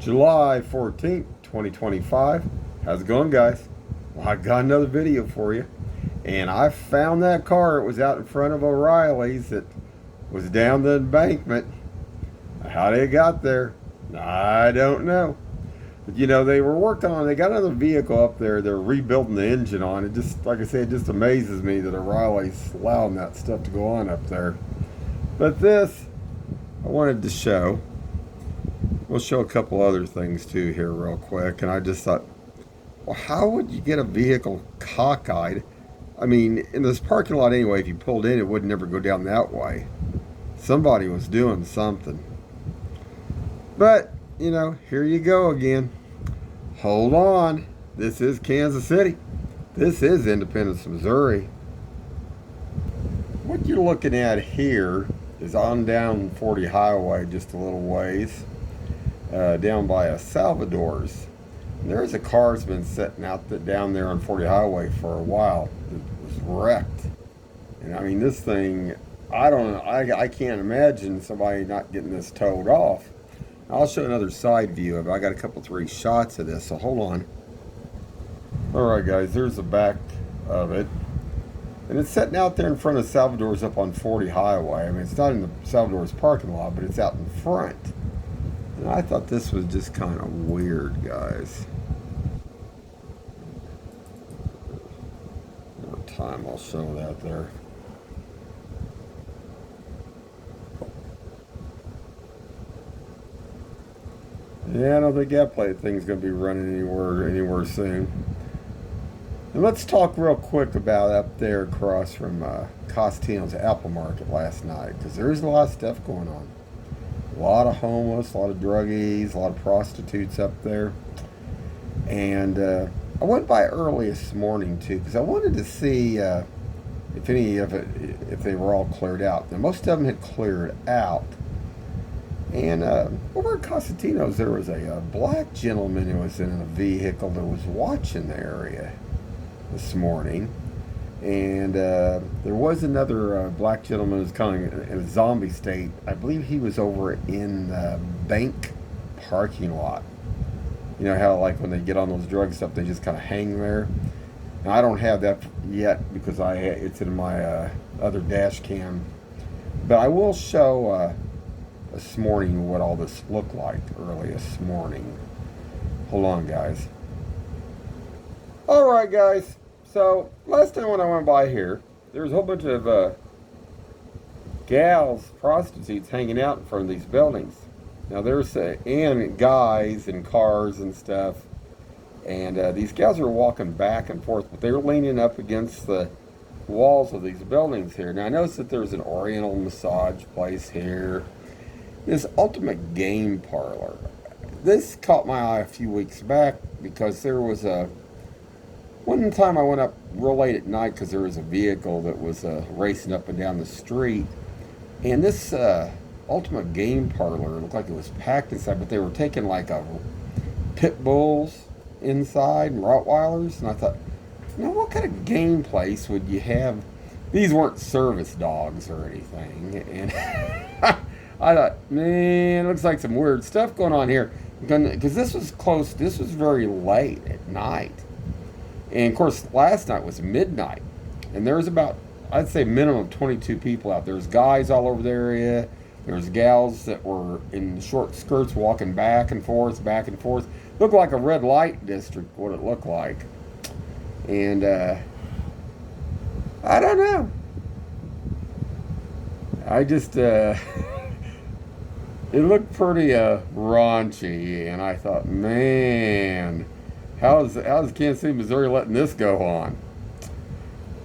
July 14th, 2025. How's it going, guys? Well, I got another video for you. And I found that car. It was out in front of O'Reilly's that was down the embankment. How they got there, I don't know. But you know, they were working on, they got another vehicle up there. They're rebuilding the engine on it. Just like I said, it just amazes me that O'Reilly's allowing that stuff to go on up there. But this, I wanted to show. We'll show a couple other things too here real quick. And I just thought, well, how would you get a vehicle cockeyed? I mean, in this parking lot anyway, if you pulled in, it would never go down that way. Somebody was doing something. But, you know, here you go again. Hold on. This is Kansas City. This is Independence, Missouri. What you're looking at here is on down 40 Highway, just a little ways, down by a Salvador's. And there's a car that's been sitting out down there on 40 Highway for a while. It was wrecked. And I mean, this thing, I don't know, I can't imagine somebody not getting this towed off. I'll show another side view of it. I got a couple, 3 shots of this, so hold on. Alright guys, there's the back of it. And it's sitting out there in front of Salvador's up on 40 Highway. I mean, it's not in the Salvador's parking lot, but it's out in front. And I thought this was just kind of weird, guys. More time, I'll show that there. Yeah, I don't think that thing's going to be running anywhere soon. And let's talk real quick about up there across from Costino's Apple Market last night, because there's a lot of stuff going on. A lot of homeless, a lot of druggies, a lot of prostitutes up there. And I went by early this morning too, because I wanted to see if they were all cleared out. Now, most of them had cleared out. And over at Costino's, there was a black gentleman who was in a vehicle that was watching the area this morning. And there was another black gentleman who was kind of in a zombie state. I believe he was over in the bank parking lot. You know how, like, when they get on those drug stuff, they just kind of hang there? And I don't have that yet because it's in my other dash cam. But I will show this morning what all this looked like early this morning. Hold on, guys. Alright, guys. So, last time when I went by here, there was a whole bunch of gals, prostitutes, hanging out in front of these buildings. Now, there's and guys and cars and stuff. And these gals are walking back and forth, but they're leaning up against the walls of these buildings here. Now, I noticed that there's an Oriental massage place here. This Ultimate Game Parlor. This caught my eye a few weeks back because there was one time I went up real late at night because there was a vehicle that was racing up and down the street. And this Ultimate Game Parlor looked like it was packed inside, but they were taking like pit bulls inside and Rottweilers. And I thought, you know, what kind of game place would you have? These weren't service dogs or anything. And I thought, man, it looks like some weird stuff going on here. Because this was close, this was very late at night. And of course, last night was midnight. And there was about, I'd say, minimum of 22 people out there. There's guys all over the area. There's gals that were in short skirts walking back and forth, back and forth. Looked like a red light district, what it looked like. And I don't know. I just, it looked pretty raunchy, and I thought, man, how's Kansas City, Missouri letting this go on?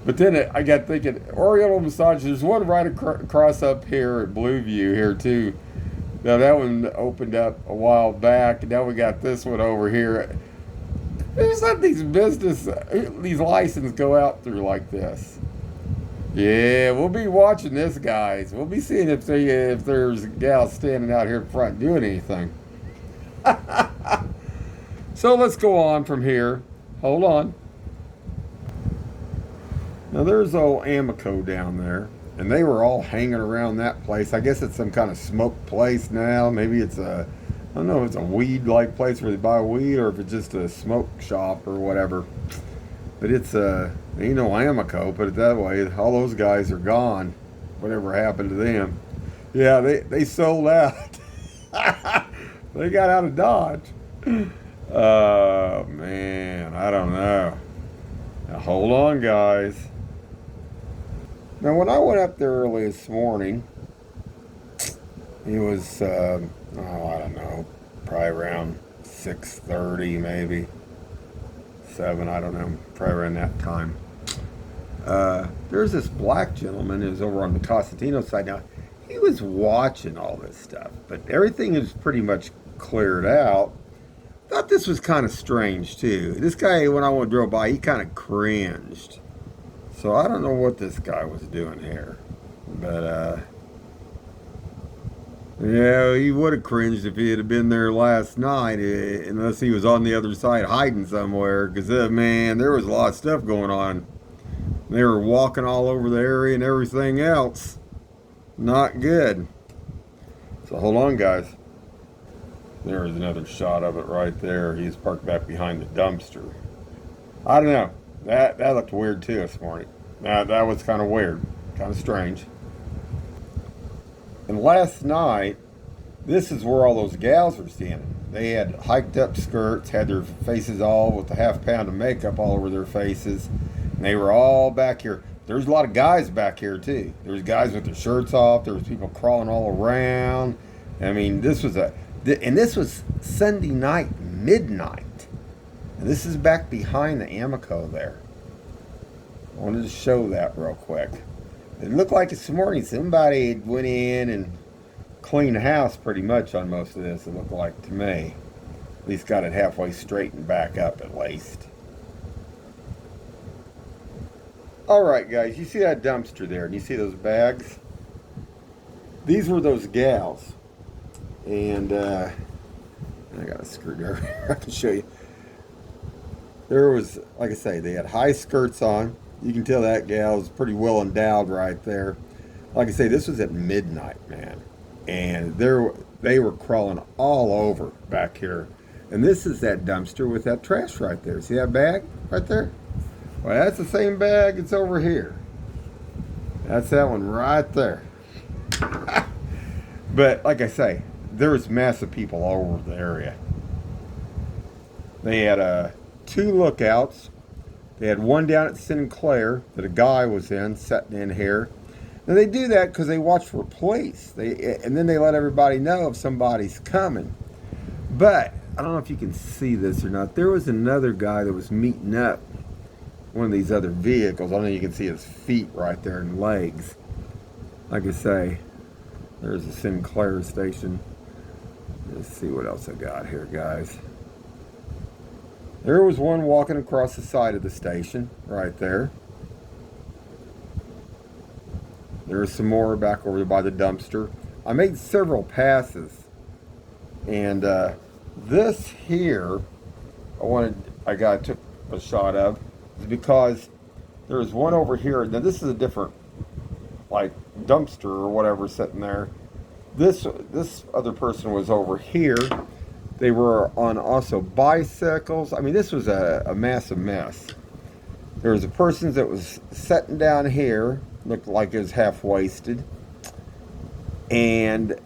But then I got thinking, Oriental Massage, there's one right across up here at Blueview here too. Now that one opened up a while back, and now we got this one over here. There's not these licenses go out through like this. Yeah, we'll be watching this, guys. We'll be seeing if there's gals standing out here in front doing anything. So let's go on from here. Hold on. Now there's old Amico down there, and they were all hanging around that place. I guess it's some kind of smoke place now. Maybe it's a I don't know if it's a weed-like place where they buy weed or if it's just a smoke shop or whatever. But it's ain't no Amoco, put it that way. All those guys are gone. Whatever happened to them? Yeah, they sold out. They got out of Dodge. Oh man, I don't know. Now hold on, guys. Now when I went up there early this morning, it was I don't know, probably around 6:30 maybe. 7, I don't know, probably around that time. There's this black gentleman who's over on the Costantino side. Now, he was watching all this stuff, but everything is pretty much cleared out. Thought this was kind of strange, too. This guy, when I drove by, he kind of cringed. So I don't know what this guy was doing here. But, yeah, he would have cringed if he had been there last night, unless he was on the other side hiding somewhere. Because, man, there was a lot of stuff going on. They were walking all over the area and everything else. Not good. So hold on, guys. There's another shot of it right there. He's parked back behind the dumpster. I don't know. That looked weird too this morning. That was kind of weird. Kind of strange. And last night, this is where all those gals were standing. They had hiked up skirts, had their faces all with a half pound of makeup all over their faces. And they were all back here. There's a lot of guys back here too. There's guys with their shirts off. There was people crawling all around. I mean, this was Sunday night, midnight. And this is back behind the Amoco there. I wanted to show that real quick. It looked like this morning somebody went in and cleaned the house pretty much on most of this, it looked like to me. At least got it halfway straightened back up at least. Alright guys, you see that dumpster there and you see those bags? These were those gals. And I got a screwdriver I can show you. There was, like I say, they had high skirts on. You can tell that gal is pretty well endowed right there. Like I say, this was at midnight, man. And they were crawling all over back here. And this is that dumpster with that trash right there. See that bag right there? Well, that's the same bag that's over here. That's that one right there. But like I say, there was massive people all over the area. They had 2 lookouts. They had one down at Sinclair that a guy was in, sitting in here. Now they do that because they watch for police. And then they let everybody know if somebody's coming. But I don't know if you can see this or not. There was another guy that was meeting up one of these other vehicles. I don't know if you can see his feet right there and legs. Like I say, there's a Sinclair station. Let's see what else I got here, guys. There was one walking across the side of the station, right there. There's some more back over by the dumpster. I made several passes. And this here, I took a shot of, is because there was one over here. Now this is a different, like, dumpster or whatever sitting there. This other person was over here. They were on also bicycles. I mean, this was a massive mess. There was a person that was sitting down here, looked like it was half-wasted. And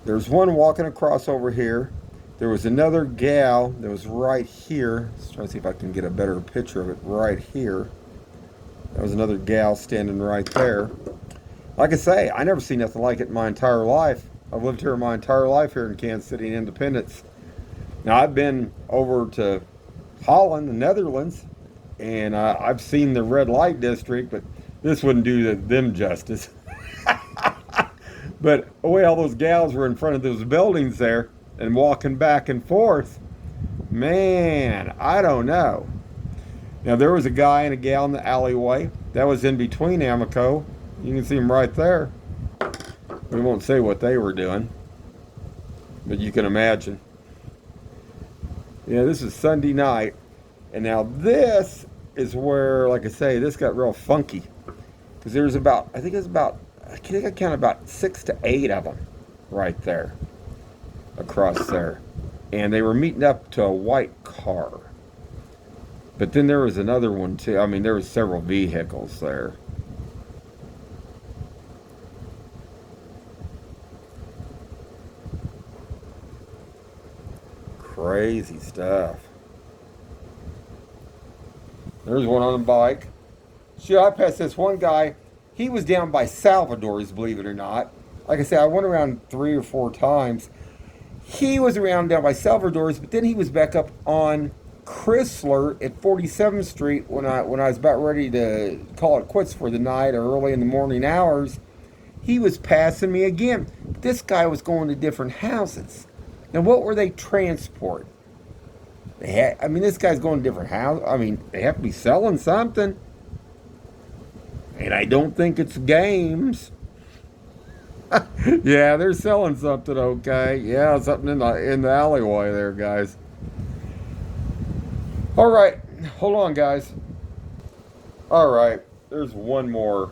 there's one walking across over here. There was another gal that was right here. Let's try to see if I can get a better picture of it right here. There was another gal standing right there. Like I say, I never seen nothing like it in my entire life. I've lived here my entire life here in Kansas City and Independence. Now, I've been over to Holland, the Netherlands, and I've seen the red light district, but this wouldn't do them justice. But the way all those gals were in front of those buildings there and walking back and forth, man, I don't know. Now, there was a guy and a gal in the alleyway. That was in between Amoco. You can see them right there. We won't say what they were doing, but you can imagine. Yeah, this is Sunday night, and now this is where, like I say, this got real funky, because there's about, I think I counted about 6 to 8 of them right there. across there. And they were meeting up to a white car. But then there was another one too. I mean, there was several vehicles there. Crazy stuff. There's one on a bike. Shit, I passed this one guy. He was down by Salvador's, believe it or not. Like I said, I went around 3 or 4 times. He was around down by Salvador's, but then he was back up on Chrysler at 47th Street when I was about ready to call it quits for the night or early in the morning hours. He was passing me again. This guy was going to different houses. Now, what were they transporting? This guy's going to different houses. I mean, they have to be selling something. And I don't think it's games. Yeah, they're selling something, okay. Yeah, something in the alleyway there, guys. All right, hold on, guys. All right, there's one more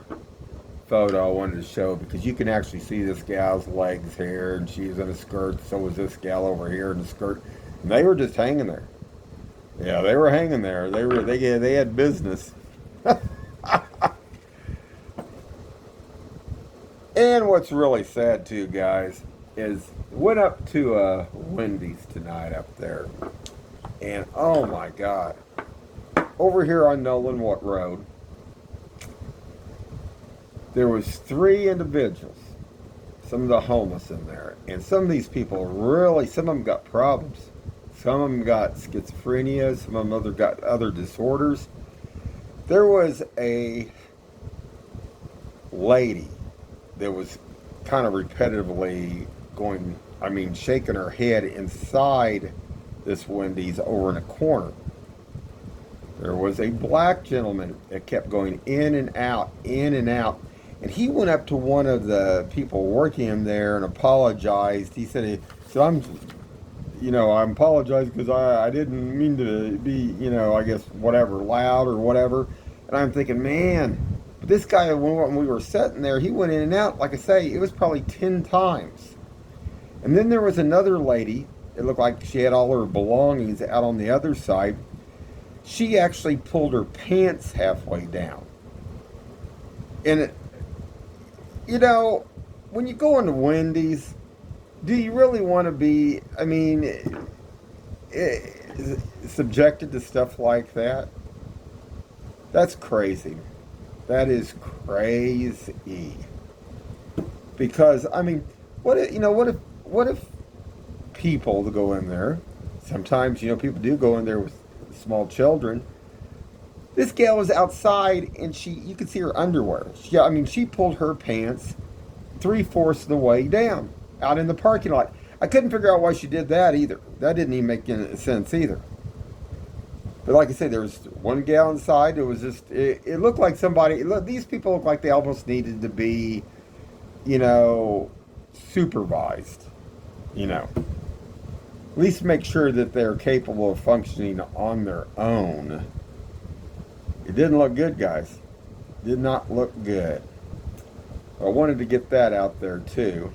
photo I wanted to show because you can actually see this gal's legs here, and she's in a skirt. So was this gal over here in a skirt. And they were just hanging there. Yeah, they were hanging there. They had business. And what's really sad too, guys, is went up to Wendy's tonight up there, and oh my God, over here on Nolan What Road, there was 3 individuals, some of the homeless in there, and some of these people really, some of them got problems, some of them got schizophrenia, some of them got other disorders. There was a lady that was kind of repetitively shaking her head inside this Wendy's over in a corner. There was a black gentleman that kept going in and out, in and out. And he went up to one of the people working in there and apologized. He said, I'm apologizing because I didn't mean to be, I guess, whatever, loud or whatever. And I'm thinking, man, but this guy, when we were sitting there, he went in and out, like I say, it was probably 10 times. And then there was another lady, it looked like she had all her belongings out on the other side. She actually pulled her pants halfway down. And, when you go into Wendy's, do you really want to be, subjected to stuff like that? That's crazy. That is crazy. Because what if people to go in there? Sometimes people do go in there with small children. This gal was outside, and you could see her underwear. She pulled her pants 3/4 of the way down out in the parking lot. I couldn't figure out why she did that either. That didn't even make any sense either. But like I said, there was one gal inside. It was just, it looked like these people look like they almost needed to be, supervised. At least make sure that they're capable of functioning on their own. It didn't look good, guys. Did not look good. I wanted to get that out there too.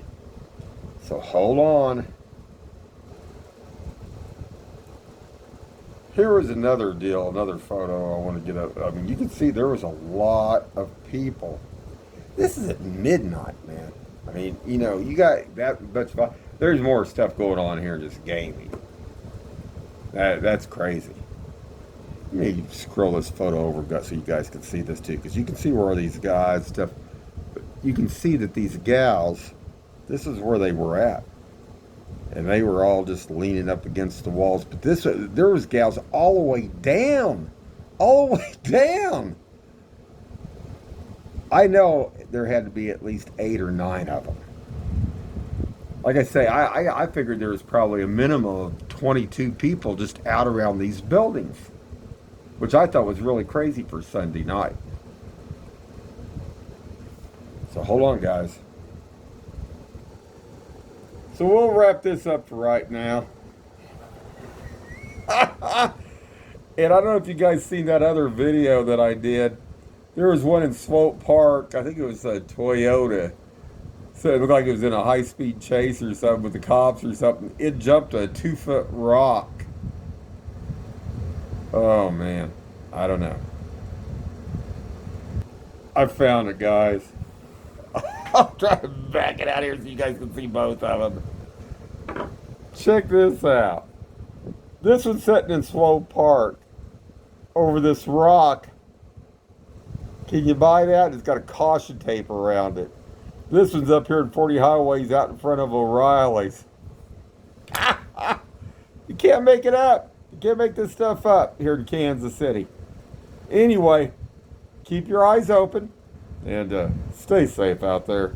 So hold on. Here was another deal, another photo I want to get up. You can see there was a lot of people. This is at midnight, man. You got that much fun. There's more stuff going on here than just gaming. That's crazy. Let me scroll this photo over so you guys can see this too, because you can see where these guys stuff. You can see that these gals, this is where they were at. And they were all just leaning up against the walls. But there was gals all the way down. All the way down. I know there had to be at least 8 or 9 of them. Like I say, I figured there was probably a minimum of 22 people just out around these buildings. Which I thought was really crazy for Sunday night. So hold on, guys. So we'll wrap this up for right now. And I don't know if you guys seen that other video that I did. There was one in Swope Park. I think it was a Toyota. So it looked like it was in a high-speed chase or something with the cops or something. It jumped a 2-foot rock. Oh man, I don't know. I found it, guys. I'll try to back it out here so you guys can see both of them. Check this out. This one's sitting in Swope Park over this rock. Can you buy that? It's got a caution tape around it. This one's up here in 40 Highways out in front of O'Reilly's. You can't make it up. You can't make this stuff up here in Kansas City. Anyway, keep your eyes open and stay safe out there.